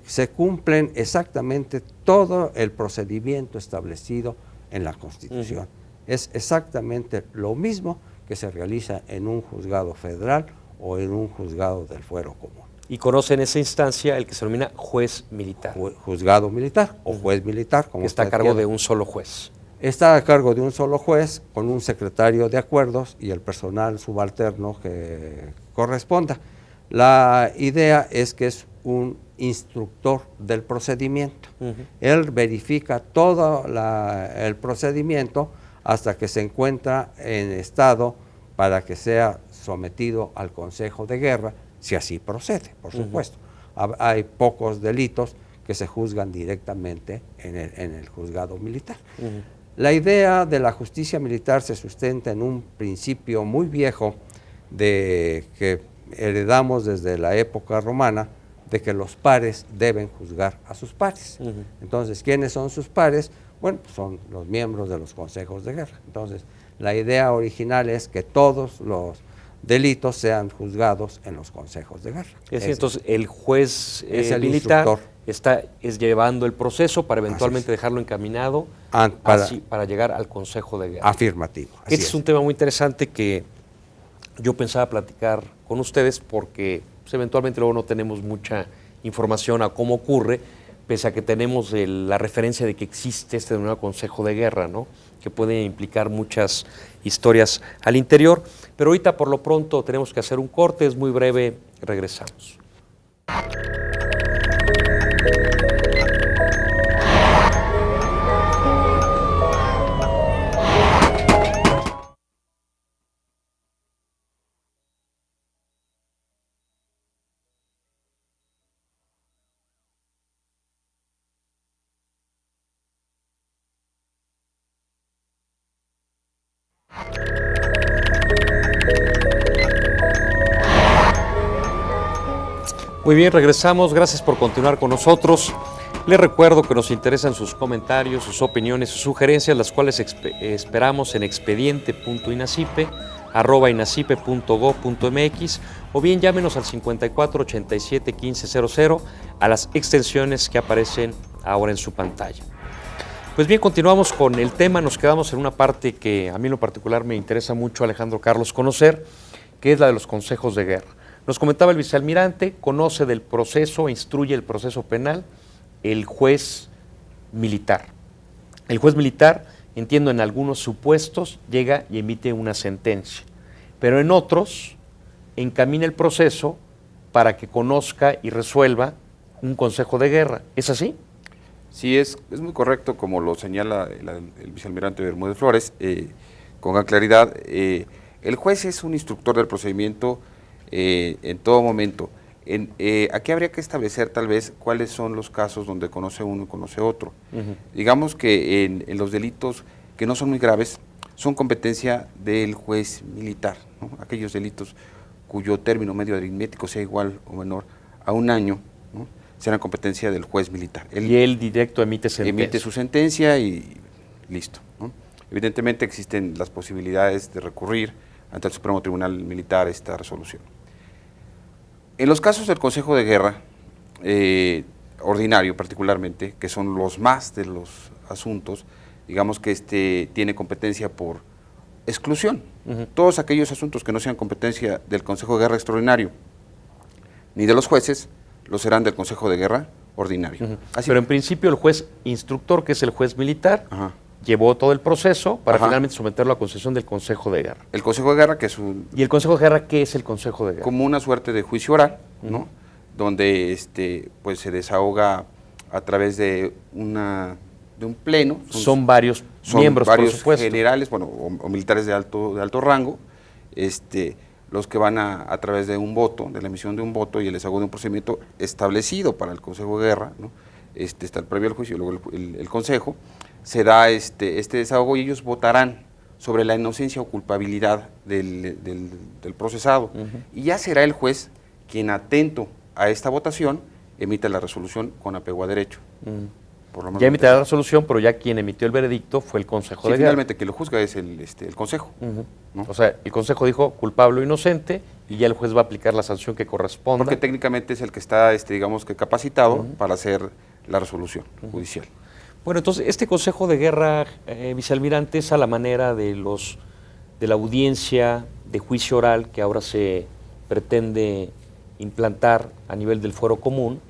Se cumplen exactamente todo el procedimiento establecido en la Constitución. Es exactamente lo mismo que se realiza en un juzgado federal o en un juzgado del fuero común. Y conoce en esa instancia el que se denomina juez militar. Juzgado militar o juez militar, como que está a cargo de un solo juez. Está a cargo de un solo juez con un secretario de acuerdos y el personal subalterno que corresponda. La idea es que es un instructor del procedimiento. Él verifica todo el procedimiento hasta que se encuentra en estado para que sea sometido al Consejo de Guerra, si así procede, por supuesto. Hay pocos delitos que se juzgan directamente en el juzgado militar. La idea de la justicia militar se sustenta en un principio muy viejo que heredamos desde la época romana, de que los pares deben juzgar a sus pares. Entonces, ¿quiénes son sus pares? Bueno, pues son los miembros de los consejos de guerra. Entonces, la idea original es que todos los delitos sean juzgados en los consejos de guerra. Es decir, entonces el juez es el militar instructor. es llevando el proceso para eventualmente dejarlo encaminado para llegar al Consejo de Guerra. Afirmativo. Este es un tema muy interesante que yo pensaba platicar con ustedes porque pues, eventualmente luego no tenemos mucha información a cómo ocurre, pese a que tenemos la referencia de que existe este nuevo Consejo de Guerra, ¿no?, que puede implicar muchas historias al interior. Pero ahorita por lo pronto tenemos que hacer un corte, es muy breve, regresamos. Muy bien, regresamos. Gracias por continuar con nosotros. Les recuerdo que nos interesan sus comentarios, sus opiniones, sus sugerencias, las cuales esperamos en expediente.inacipe@inacipe.gov.mx o bien llámenos al 54 87 15 00 a las extensiones que aparecen ahora en su pantalla. Pues bien, continuamos con el tema. Nos quedamos en una parte que a mí en lo particular me interesa mucho, Alejandro Carlos, conocer, que es la de los consejos de guerra. Nos comentaba el vicealmirante, conoce del proceso, instruye el proceso penal, el juez militar. El juez militar, entiendo, en algunos supuestos llega y emite una sentencia, pero en otros encamina el proceso para que conozca y resuelva un consejo de guerra. ¿Es así? Sí, es muy correcto, como lo señala el vicealmirante Bermúdez Flores, con gran claridad. El juez es un instructor del procedimiento en todo momento. Aquí habría que establecer tal vez cuáles son los casos donde conoce uno y conoce otro. Digamos que en los delitos que no son muy graves son competencia del juez militar, ¿no? Aquellos delitos cuyo término medio aritmético sea igual o menor a 1 año, ¿no?, serán competencia del juez militar. Él directo emite sentencia. Emite su sentencia y listo, ¿no? Evidentemente existen las posibilidades de recurrir ante el Supremo Tribunal Militar esta resolución. En los casos del Consejo de Guerra, ordinario particularmente, que son los más de los asuntos, digamos que tiene competencia por exclusión. Todos aquellos asuntos que no sean competencia del Consejo de Guerra extraordinario ni de los jueces, lo serán del Consejo de Guerra ordinario. Pero en principio el juez instructor, que es el juez militar, llevó todo el proceso para finalmente someterlo a concesión del Consejo de Guerra. El Consejo de Guerra, que es un... ¿Y el Consejo de Guerra qué es el Consejo de Guerra? Como una suerte de juicio oral, ¿no?, donde pues se desahoga a través de un pleno. Son varios miembros, varios, por supuesto, generales, bueno, o militares de alto rango, los que van a través de un voto, de la emisión de un voto y el desahogo de un procedimiento establecido para el Consejo de Guerra, ¿no? Está el previo al juicio y luego el Consejo, se da este desahogo y ellos votarán sobre la inocencia o culpabilidad del procesado. Y ya será el juez quien, atento a esta votación, emite la resolución con apego a derecho. Por lo menos ya emitirá la resolución, pero ya quien emitió el veredicto fue el Consejo de Guerra. Finalmente quien lo juzga es el Consejo. ¿No? O sea, el Consejo dijo culpable o inocente y ya el juez va a aplicar la sanción que corresponda. Porque técnicamente es el que está, digamos que capacitado para hacer la resolución judicial. Bueno, entonces este Consejo de Guerra, vicealmirante, es a la manera de la audiencia de juicio oral que ahora se pretende implantar a nivel del fuero común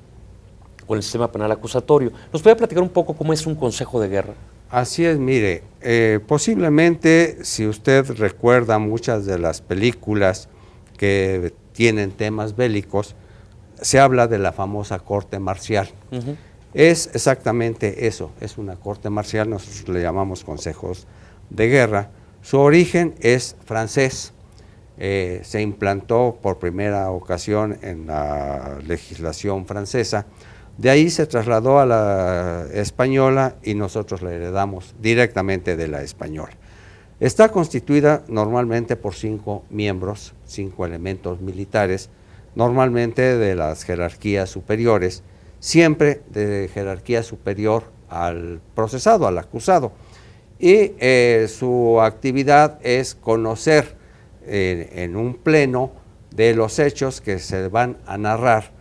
con el sistema penal acusatorio. ¿Nos puede platicar un poco cómo es un Consejo de Guerra? Así es, mire, posiblemente si usted recuerda muchas de las películas que tienen temas bélicos, se habla de la famosa corte marcial. Es exactamente eso, es una corte marcial, nosotros le llamamos consejos de Guerra, su origen es francés. Se implantó por primera ocasión en la legislación francesa. De ahí se trasladó a la española y nosotros la heredamos directamente de la española. Está constituida normalmente por 5 miembros, 5 elementos militares, normalmente de las jerarquías superiores, siempre de jerarquía superior al procesado, al acusado. Y su actividad es conocer en un pleno de los hechos que se van a narrar,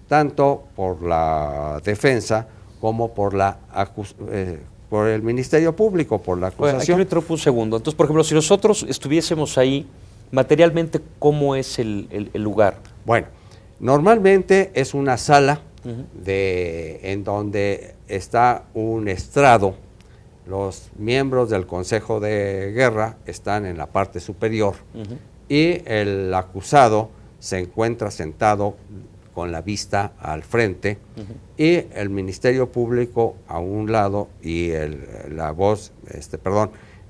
tanto por la defensa como por por el Ministerio Público, por la Bueno, aquí acusación. me interrumpo un segundo. Entonces, por ejemplo, si nosotros estuviésemos ahí, materialmente, ¿cómo es el lugar? Bueno, normalmente es una sala en donde está un estrado. Los miembros del Consejo de Guerra están en la parte superior y el acusado se encuentra sentado con la vista al frente y el Ministerio Público a un lado y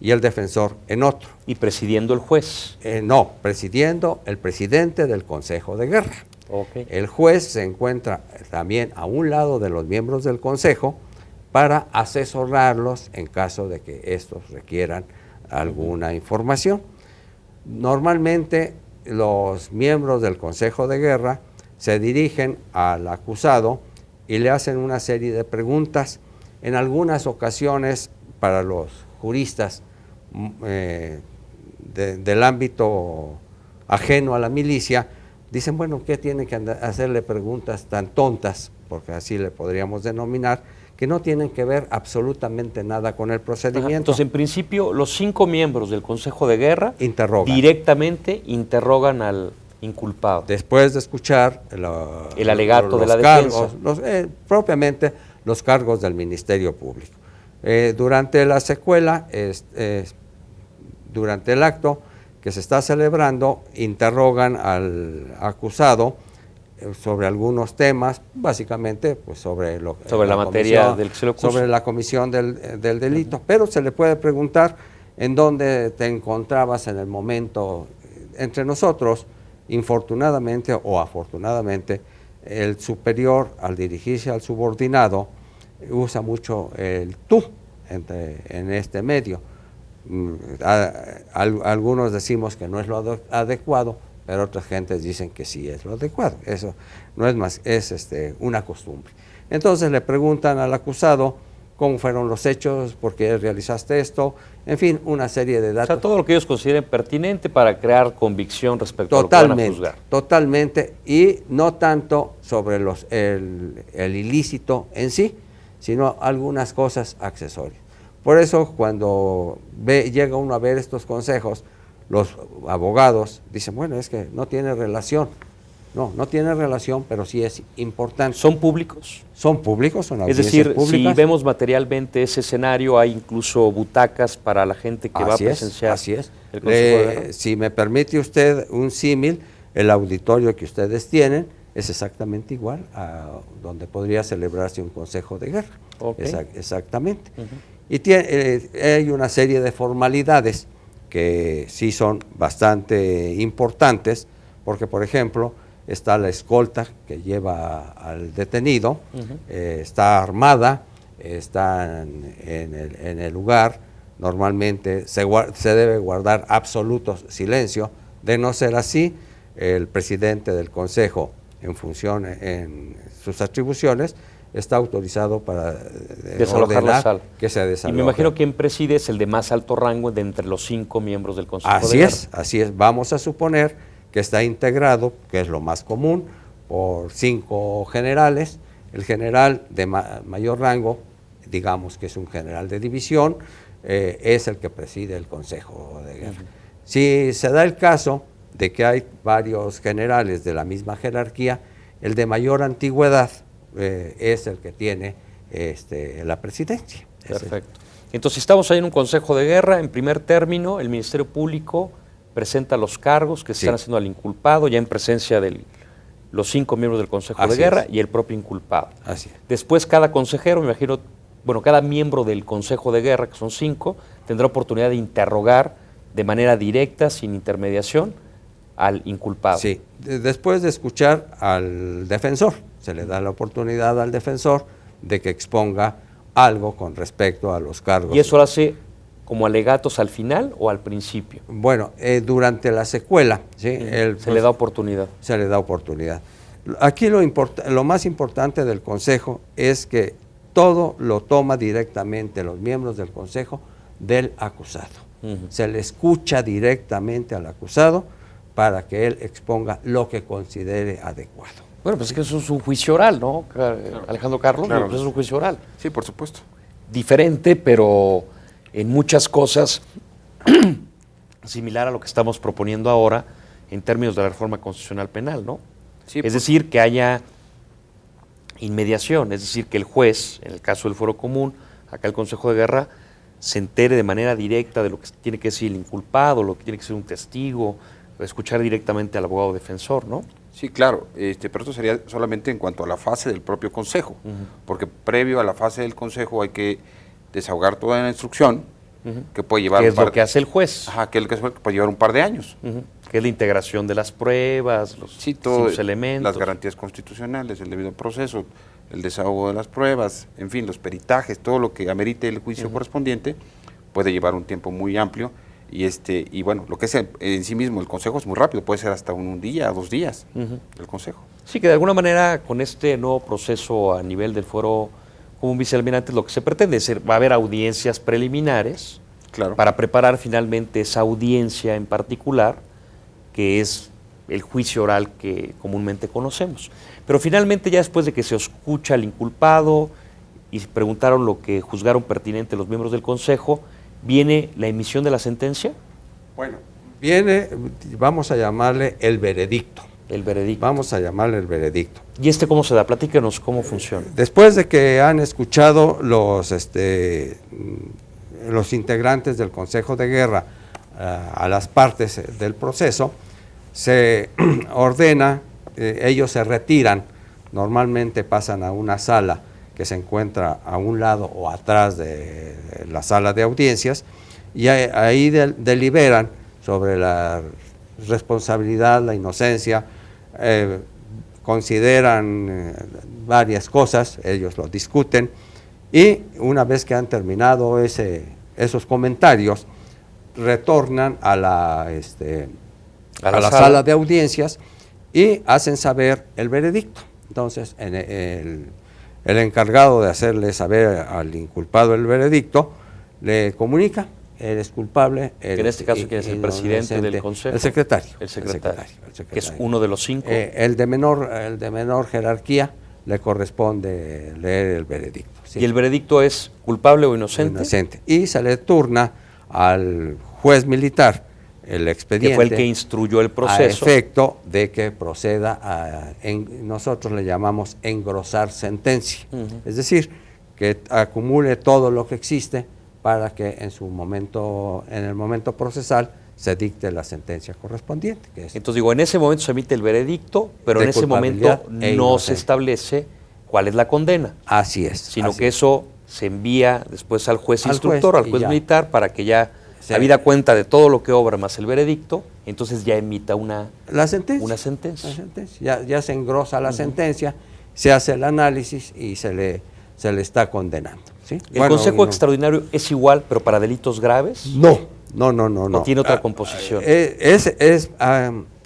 y el defensor en otro. ¿Y presidiendo el juez? No, presidiendo el presidente del Consejo de Guerra. Okay. El juez se encuentra también a un lado de los miembros del Consejo para asesorarlos en caso de que estos requieran alguna información. Normalmente los miembros del Consejo de Guerra se dirigen al acusado y le hacen una serie de preguntas. En algunas ocasiones, para los juristas del ámbito ajeno a la milicia, dicen, bueno, ¿qué tiene que hacerle preguntas tan tontas? Porque así le podríamos denominar, que no tienen que ver absolutamente nada con el procedimiento. Ajá. Entonces, en principio, los 5 miembros del Consejo de Guerra directamente interrogan al inculpado. Después de escuchar el alegato de la defensa. Propiamente los cargos del Ministerio Público. Durante la secuela, durante el acto que se está celebrando, interrogan al acusado sobre algunos temas, básicamente pues sobre la materia del que se le acusa. Sobre la comisión del delito, pero se le puede preguntar en dónde te encontrabas en el momento. Entre nosotros, infortunadamente o afortunadamente, el superior, al dirigirse al subordinado, usa mucho el tú en este medio. Algunos decimos que no es lo adecuado, pero otras gentes dicen que sí es lo adecuado. Eso no es más, es una costumbre. Entonces le preguntan al acusado cómo fueron los hechos, por qué realizaste esto, en fin, una serie de datos. O sea, todo lo que ellos consideren pertinente para crear convicción respecto a lo que van a juzgar. Totalmente, y no tanto sobre el ilícito en sí, sino algunas cosas accesorias. Por eso, cuando llega uno a ver estos consejos, los abogados dicen, bueno, es que no tiene relación. No tiene relación, pero sí es importante. ¿Son públicos? Son públicos, son audiencias públicas. Es decir, si vemos materialmente ese escenario, hay incluso butacas para la gente que va a presenciar. Así es. El Consejo de Guerra. Si me permite usted un símil, el auditorio que ustedes tienen es exactamente igual a donde podría celebrarse un Consejo de Guerra. Okay. Exactamente. Y hay una serie de formalidades que sí son bastante importantes, porque, por ejemplo, está la escolta que lleva al detenido, está armada, está en el lugar. Normalmente se debe guardar absoluto silencio. De no ser así, el presidente del Consejo, en función en sus atribuciones, está autorizado para desalojar la sala. Que se desaloje. Y me imagino que quien preside es el de más alto rango de entre los 5 miembros del Consejo de Guerra. Así es. Vamos a suponer que está integrado, que es lo más común, por 5 generales. El general de mayor rango, digamos que es un general de división, es el que preside el Consejo de Guerra. Si se da el caso de que hay varios generales de la misma jerarquía, el de mayor antigüedad es el que tiene la presidencia. Perfecto. Entonces, estamos ahí en un Consejo de Guerra. En primer término, el Ministerio Público presenta los cargos que se están haciendo al inculpado, ya en presencia de los 5 miembros del Consejo de Guerra y el propio inculpado. Así es. Después, cada consejero, me imagino, cada miembro del Consejo de Guerra, que son 5, tendrá oportunidad de interrogar de manera directa, sin intermediación, al inculpado. Sí, después de escuchar al defensor, se le da la oportunidad al defensor de que exponga algo con respecto a los cargos. ¿Y eso lo hace como alegatos al final o al principio? Bueno, durante la secuela, ¿sí? Se le da oportunidad. Se le da oportunidad. Aquí lo más importante del Consejo es que todo lo toma directamente los miembros del Consejo del acusado. Se le escucha directamente al acusado para que él exponga lo que considere adecuado. Bueno, pues es que eso es un juicio oral, ¿no, Alejandro Carlos? Claro. Pues es un juicio oral. Sí, por supuesto. Diferente, pero en muchas cosas similar a lo que estamos proponiendo ahora en términos de la reforma constitucional penal, ¿no? Sí, Es decir, que haya inmediación, es decir, que el juez, en el caso del fuero común, acá el Consejo de Guerra, se entere de manera directa de lo que tiene que decir el inculpado, lo que tiene que ser un testigo, escuchar directamente al abogado defensor, ¿no? Sí, claro, pero esto sería solamente en cuanto a la fase del propio Consejo, porque previo a la fase del Consejo hay que desahogar toda la instrucción, que puede llevar ¿Qué es lo que hace el juez? Ajá, que puede llevar un par de años. Que es la integración de las pruebas, los elementos. Las garantías constitucionales, el debido proceso, el desahogo de las pruebas, en fin, los peritajes, todo lo que amerite el juicio correspondiente, puede llevar un tiempo muy amplio. Y bueno, lo que es en sí mismo el Consejo es muy rápido, puede ser hasta un día, 2 días el Consejo. Sí, que de alguna manera con este nuevo proceso a nivel del fuero común vicealmirante lo que se pretende es va a haber audiencias preliminares Claro. para preparar finalmente esa audiencia en particular, que es el juicio oral que comúnmente conocemos. Pero finalmente ya después de que se escucha al inculpado y preguntaron lo que juzgaron pertinente los miembros del Consejo, ¿viene la emisión de la sentencia? Bueno, viene, vamos a llamarle el veredicto. El veredicto. Vamos a llamarle el veredicto. ¿Y cómo se da? Platícanos cómo funciona. Después de que han escuchado los integrantes del Consejo de Guerra a las partes del proceso, se ordena, ellos se retiran, normalmente pasan a una sala que se encuentra a un lado o atrás de la sala de audiencias, y ahí deliberan sobre la responsabilidad, la inocencia, consideran varias cosas, ellos lo discuten, y una vez que han terminado esos comentarios, retornan a la sala de audiencias y hacen saber el veredicto. Entonces, el encargado de hacerle saber al inculpado el veredicto le comunica: eres culpable. Que en este caso, ¿quién es el presidente del Consejo? El secretario. El secretario. Que es uno de los 5. El de menor jerarquía le corresponde leer el veredicto. ¿Sí? ¿Y el veredicto es culpable o inocente? Inocente. Y se le turna al juez militar el expediente, que fue el que instruyó el proceso, a efecto de que proceda nosotros le llamamos engrosar sentencia, es decir, que acumule todo lo que existe para que en el momento procesal se dicte la sentencia correspondiente. Que es Entonces en ese momento se emite el veredicto, pero en ese momento no se establece cuál es la condena. Así es. Sino que eso se envía después al juez instructor, al juez militar, para que ya habida cuenta de todo lo que obra más el veredicto, entonces ya emita una sentencia. Ya se engrosa la sentencia, se hace el análisis y se le está condenando. ¿Sí? ¿El Consejo Extraordinario es igual, pero para delitos graves? No. ¿O tiene otra composición?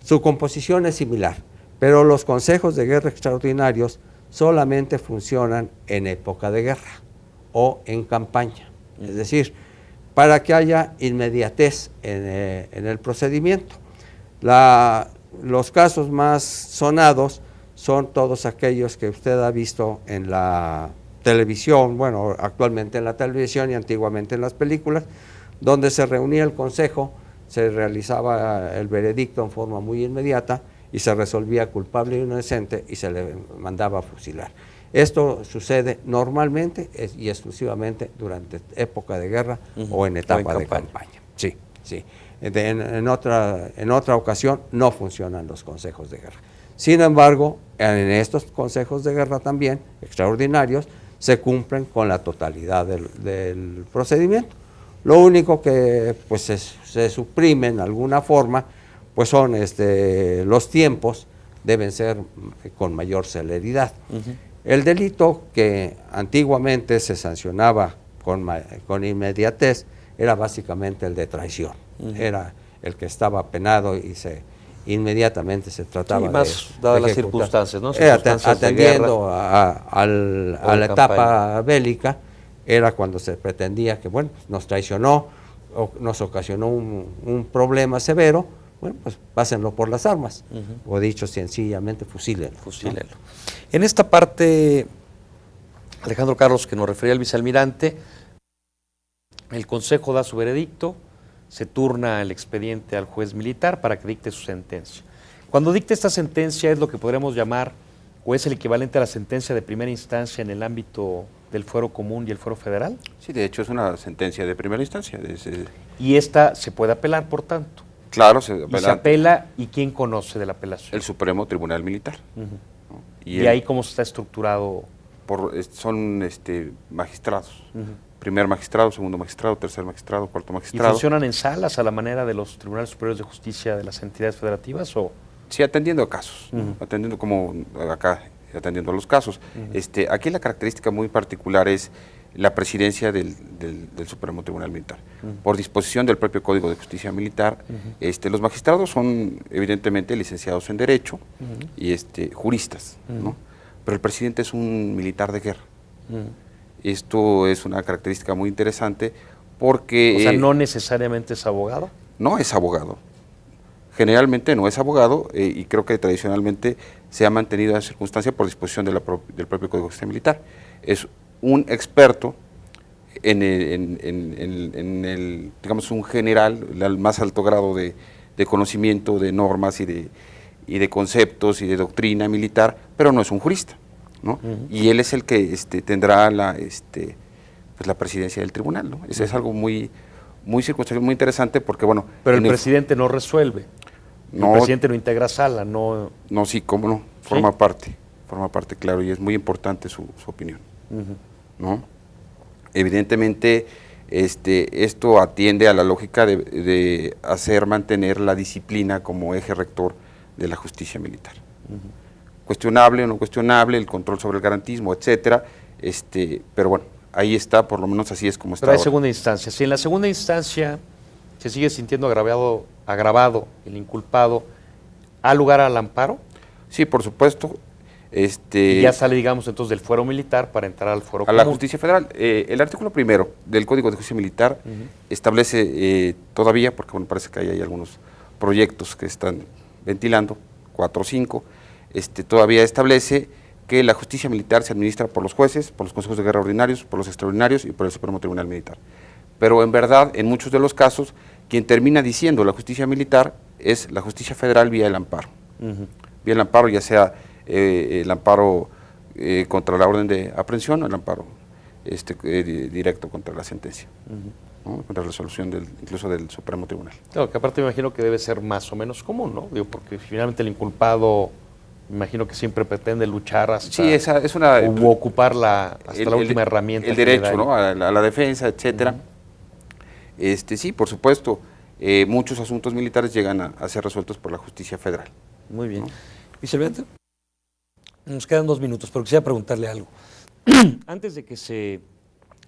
Su composición es similar, pero los consejos de guerra extraordinarios solamente funcionan en época de guerra o en campaña. Es decir, para que haya inmediatez en el procedimiento. Los casos más sonados son todos aquellos que usted ha visto en la televisión, bueno, actualmente en la televisión y antiguamente en las películas, donde se reunía el consejo, se realizaba el veredicto en forma muy inmediata y se resolvía culpable o inocente y se le mandaba a fusilar. Esto sucede normalmente y exclusivamente durante época de guerra o en etapa de campaña. Sí. En otra ocasión no funcionan los consejos de guerra. Sin embargo, en estos consejos de guerra también, extraordinarios, se cumplen con la totalidad del procedimiento. Lo único que pues se suprime en alguna forma pues son los tiempos, deben ser con mayor celeridad. El delito que antiguamente se sancionaba con inmediatez era básicamente el de traición. Era el que estaba penado y inmediatamente se trataba más de dadas las ejecutar. circunstancias, ¿no? Circunstancias de Atendiendo guerra a o la de etapa campaña. bélica, era cuando se pretendía que, bueno, nos traicionó o nos ocasionó un problema severo, bueno, pues pásenlo por las armas, o dicho sencillamente, fusílenlo. Fusílenlo. En esta parte, Alejandro Carlos, que nos refería al vicealmirante, el Consejo da su veredicto, se turna el expediente al juez militar para que dicte su sentencia. Cuando dicte esta sentencia es lo que podríamos llamar, o es el equivalente a la sentencia de primera instancia en el ámbito del fuero común y el fuero federal. Sí, de hecho es una sentencia de primera instancia. Y esta se puede apelar, por tanto. Claro, Y se apela, ¿y quién conoce de la apelación? el Supremo Tribunal Militar. ¿no? Y ahí cómo está estructurado. Son magistrados. Primer magistrado, segundo magistrado, tercer magistrado, cuarto ¿Y magistrado. funcionan en salas a la manera de los tribunales superiores de justicia de las entidades federativas? ¿O? Sí, atendiendo a casos, atendiendo como acá, atendiendo a los casos. Aquí la característica muy particular es la presidencia del Supremo Tribunal Militar. Por disposición del propio Código de Justicia Militar, los magistrados son evidentemente licenciados en Derecho y juristas, ¿no? Pero el presidente es un militar de guerra. Esto es una característica muy interesante porque... O sea, no necesariamente es abogado. No es abogado. Generalmente no es abogado y creo que tradicionalmente se ha mantenido esa circunstancia por disposición del propio Código de Justicia Militar. Es un experto en el, digamos, un general, el más alto grado de conocimiento de normas y de conceptos y de doctrina militar, pero no es un jurista, ¿no? Y él es el que tendrá pues la presidencia del tribunal, ¿no? Eso es algo muy circunstancial, muy interesante porque, bueno... Pero el presidente no resuelve. No, el presidente no integra sala, no... No, sí, cómo no, forma parte, claro, y es muy importante su opinión, ¿no? Evidentemente, esto atiende a la lógica de hacer mantener la disciplina como eje rector de la justicia militar. Cuestionable o no cuestionable, el control sobre el garantismo, etcétera, pero bueno, ahí está, por lo menos así es como está. Pero hay ahora. segunda instancia. Si en la segunda instancia se sigue sintiendo agravado el inculpado, ¿ha lugar al amparo? Sí, por supuesto. Y ya sale, digamos, entonces del fuero militar para entrar al fuero a común. la justicia federal. El artículo 1 del Código de Justicia Militar establece todavía, porque bueno, parece que hay algunos proyectos que están ventilando, 4 o 5, todavía establece que la justicia militar se administra por los jueces, por los consejos de guerra ordinarios, por los extraordinarios y por el Supremo Tribunal Militar. Pero en verdad, en muchos de los casos, quien termina diciendo la justicia militar es la justicia federal vía el amparo. Vía el amparo, ya sea el amparo contra la orden de aprehensión o el amparo directo contra la sentencia, ¿no? Contra la resolución incluso del Supremo Tribunal. Claro, que aparte me imagino que debe ser más o menos común, ¿no? Digo, porque finalmente el inculpado, me imagino que siempre pretende luchar hasta... Sí, esa es una... o ocupar la última herramienta. El derecho, ¿no? A la defensa, etcétera. Sí, por supuesto, muchos asuntos militares llegan a ser resueltos por la justicia federal. Muy bien. ¿no? Vicealmirante, nos quedan 2 minutos, pero quisiera preguntarle algo. Antes de que se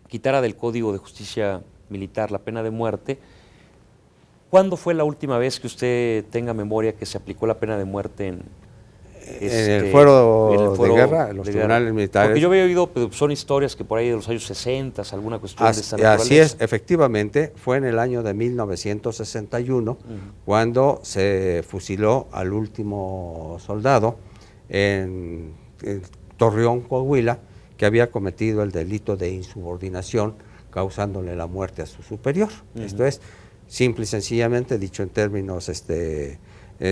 quitara del Código de Justicia Militar la pena de muerte, ¿cuándo fue la última vez que usted tenga memoria que se aplicó la pena de muerte en el fuero de guerra, en los tribunales militares? Porque yo había oído, pero son historias que por ahí de los años 60, alguna cuestión de esta naturaleza. Así es, efectivamente, fue en el año de 1961 cuando se fusiló al último soldado en Torreón, Coahuila, que había cometido el delito de insubordinación, causándole la muerte a su superior. Esto es, simple y sencillamente, dicho en términos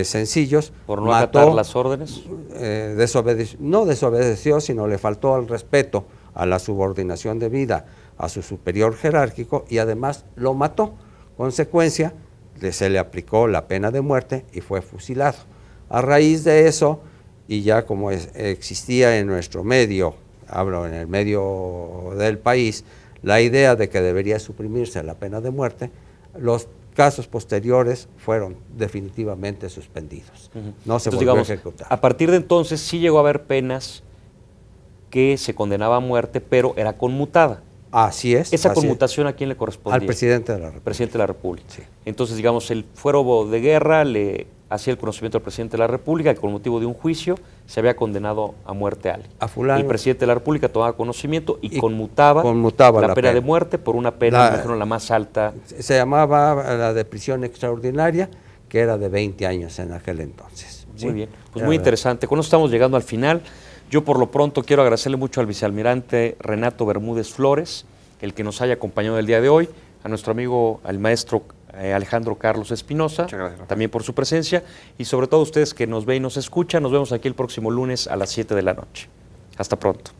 sencillos. ¿Por no acatar las órdenes? No desobedeció, sino le faltó al respeto a la subordinación debida a su superior jerárquico y además lo mató. Consecuencia, se le aplicó la pena de muerte y fue fusilado. A raíz de eso, y ya como existía en nuestro medio hablo en el medio del país, la idea de que debería suprimirse la pena de muerte, los casos posteriores fueron definitivamente suspendidos. No se Entonces, volvió digamos, a ejecutar. a partir de entonces sí llegó a haber penas que se condenaba a muerte, pero era conmutada. Así es. ¿Esa así es. conmutación a quién le correspondía? Al presidente de la República. Presidente de la República. Sí. Entonces, digamos, el fuero de guerra le hacía el conocimiento al presidente de la República que con motivo de un juicio se había condenado a muerte a alguien. A fulano. El presidente de la República tomaba conocimiento y conmutaba la pena de muerte por una pena, me dijeron, la más alta. Se llamaba la de prisión extraordinaria, que era de 20 años en aquel entonces. Muy bien, pues Era muy interesante. Con eso estamos llegando al final. Yo por lo pronto quiero agradecerle mucho al vicealmirante Renato Bermúdez Flores, el que nos haya acompañado el día de hoy, a nuestro amigo, al maestro Alejandro Carlos Espinosa, Muchas gracias, Rafael. también por su presencia, y sobre todo ustedes que nos ven y nos escuchan. Nos vemos aquí el próximo lunes a las 7 de la noche. Hasta pronto.